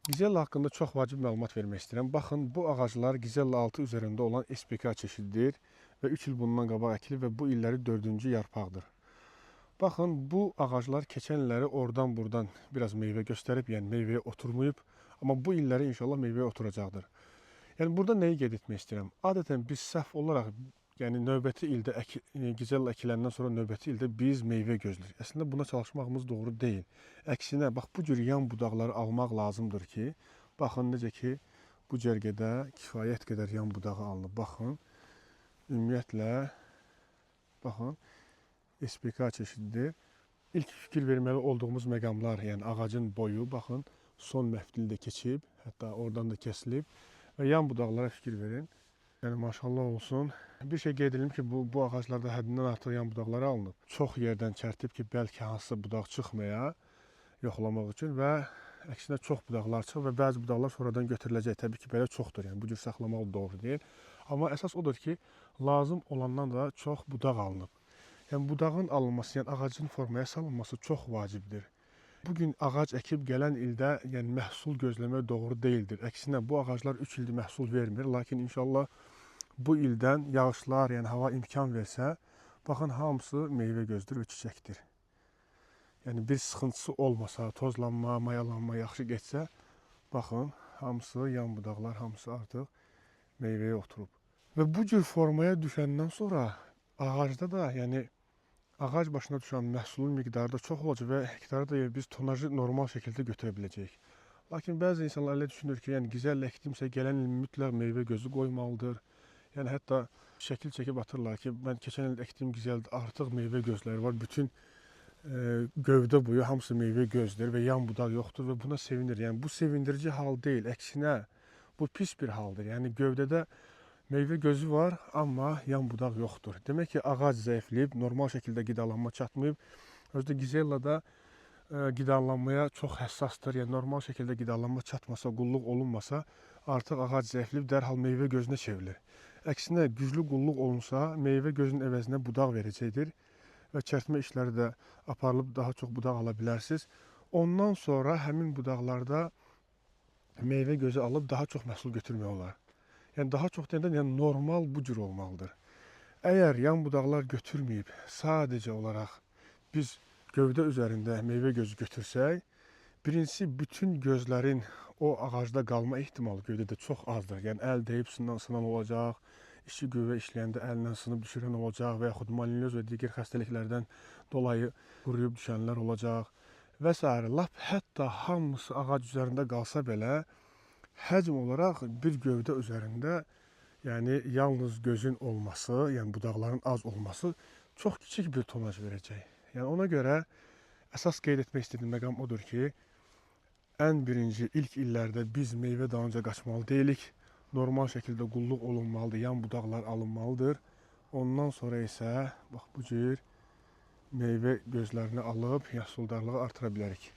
Gizella haqqında çox vacib məlumat vermək istəyirəm. Baxın, bu ağaclar Gizella 6 üzərində olan SPK çeşididir və 3 il bundan qabaq əkilib və bu illəri 4-cü yarpaqdır. Baxın, bu ağaclar keçən illəri oradan-buradan biraz meyvə göstərib, yəni meyvəyə oturmayıb, amma bu illəri inşallah meyvəyə oturacaqdır. Yəni burada nəyi qeyd etmək istəyirəm? Adətən biz səhv olaraq, yəni növbəti ildə Gizella əkiləndən sonra növbəti ildə biz meyvə gözləyirik. Əslində buna çalışmağımız doğru deyil. Əksinə, bax bu cür yan budaqları almaq lazımdır ki, baxın necə ki bu cərgədə kifayət qədər yan budağı alınıb. Baxın, ümumiyyətlə, baxın, SPK çeşididir. İlk fikir verməli olduğumuz məqamlar, yəni ağacın boyu, baxın, son məftildə keçib, hətta oradan da kəsilib və yan budaqlara fikir verin. Yəni maşallah olsun. Bir şey qeyd edelim ki, bu ağaclarda həddindən artıq yan budaqları alınıb. Çox yerdən çərtib ki, bəlkə hansısa budaq çıxmaya yoxlamaq üçün və əksinə çox budaqlar çıxıb və bəzi budaqlar sonradan götürüləcək. Təbii ki, belə çoxdur, yəni bu cür saxlamaq doğru deyil. Amma əsas odur ki, lazım olandan da çox budaq alınıb. Yəni budağın alınması, yəni ağacın formaya salınması çox vacibdir. Bugün ağac əkib gələn ildə yəni məhsul gözləmək doğru deyildir. Əksinə bu ağaclar 3 ildir məhsul vermir, lakin inşallah bu ildən yağışlar, yəni hava imkan versə, baxın hamısı meyvə gözlür və çiçəkdir. Yəni bir sıxıntısı olmasa, tozlanma, mayalanma yaxşı getsə, baxın hamısı yan budaqlar, hamısı artıq meyvəyə oturub. Və bu cür formaya düşəndən sonra ağacda da, yəni ağac başına düşən məhsulun miqdarı da çox olacaq və hektarı da biz tonajı normal şəkildə götürə biləcəyik. Lakin bəzi insanlar elə düşünür ki, yəni Gizella əkdimsə gələn il mütləq meyvə gözü qoymalıdır. Yəni hətta şəkil çəkib atırlar ki, mən keçən il əkdiyim Gizellada artıq meyvə gözləri var. Bütün gövdə boyu hamısı meyvə gözləyir və yan budaq yoxdur və buna sevinir. Yəni bu sevindirici hal deyil, əksinə bu pis bir haldır. Yəni gövdədə meyvə gözü var, amma yan budaq yoxdur. Demək ki, ağac zəifləyib, normal şəkildə qidalanma çatmayıb. Özdə Gizellada qidalanmaya çox həssasdır. Yəni normal şəkildə qidalanma çatmasa, qulluq olunmasa, artıq ağac zəifləyib dərhal meyvə gözünə çevrilir. Əksinə, güclü qulluq olunsa, meyvə gözünün əvəzinə budaq verəcəkdir və çərtmə işləri də aparılıb daha çox budaq ala bilərsiniz. Ondan sonra həmin budaqlarda meyvə gözü alıb daha çox məhsul götürmək olar. Yəni daha çox deyəndə yəni normal bu cür olmalıdır. Əgər yan budaqlar götürməyib, sadəcə olaraq biz gövdə üzərində meyvə gözü götürsək, birincisi bütün gözlərin o ağacda qalma ehtimalı gövdədə çox azdır. Yəni əl dəyib sınan olacaq, işçi qüvvə işləyəndə əlindən sınıb düşürən olacaq və yaxud malinyoz və digər xəstəliklərdən dolayı quruyub düşənlər olacaq və s. Lap hətta hamısı ağac üzərində qalsa belə, həcm olaraq bir gövdə üzərində, yəni yalnız gözün olması, yəni budaqların az olması çox kiçik bir tonaj verəcək. Yəni ona görə əsas qeyd etmək istədiyim məqam odur ki, ən birinci ilk illərdə biz meyvə dalınca qaçmalı deyilik, normal şəkildə qulluq olunmalıdır, yan budaqlar alınmalıdır. Ondan sonra isə bax bu cür meyvə gözlərini alıb məhsuldarlığı artıra bilərik.